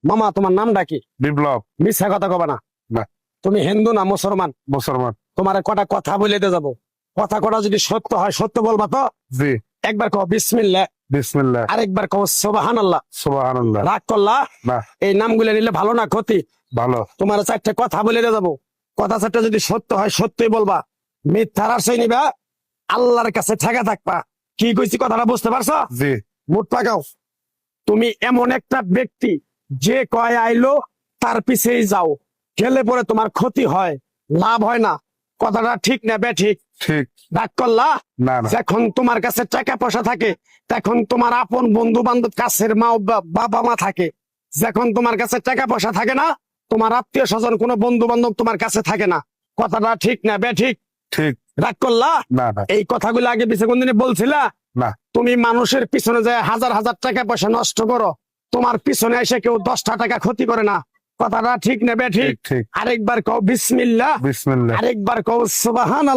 মামা তোমার নামটা কি? বিপ্লব। মিথ্যা কথা কবা না। না। তুমি হিন্দু না মুসলমান? মুসলমান। তোমার কটা কথা বলে দিয়ে যাবো, কথা কটা যদি সত্য হয় সত্য বলবা তো? জি। একবার কও বিসমিল্লাহ, বিসমিল্লাহ, আরেকবার কও সুবহানাল্লাহ। সুবহানাল্লাহ। রাগ করলা? না, এই নামগুলো নিলে ভালো না ক্ষতি? ভালো। তোমার চারটে কথা বলে দিয়ে যাবো, কথা চারটে যদি সত্য হয় সত্যই বলবা, মিথ্যার আশ্রয় নিবা, আল্লাহর কাছে ঠেকা থাকবা। কি কইছি কথাটা বুঝতে পারছো? জি। মুখ পাকাও। তুমি এমন একটা ব্যক্তি যে কয় আইলো তার পিছেই যাও, গেলে পরে তোমার ক্ষতি হয়, লাভ হয় না। কথাটা ঠিক না বে ঠিক? ঠিক। রাগ করলা? না না। যখন তোমার কাছে টাকা পয়সা থাকে তখন তোমার আপন বন্ধু বান্ধব, কাছের মা বাবা মা থাকে। যখন তোমার কাছে টাকা পয়সা থাকে না, তোমার আত্মীয় স্বজন কোনো বন্ধু বান্ধব তোমার কাছে থাকে না। কথাটা ঠিক না বে ঠিক? ঠিক। রাগ করলা? না না। এই কথাগুলো আগে পিছে কোনদিন বলছিলা? না। তুমি মানুষের পিছনে যায় হাজার হাজার টাকা পয়সা নষ্ট করো, তোমার পিছনে এসে কেউ 10টা টাকা ক্ষতি করে না। কথাটা ঠিক না বে ঠিক? ঠিক। ঠিক। আরেকবার কও বিসমিল্লাহ, বিসমিল্লাহ। আরেকবার কও সুবহানাল্লাহ।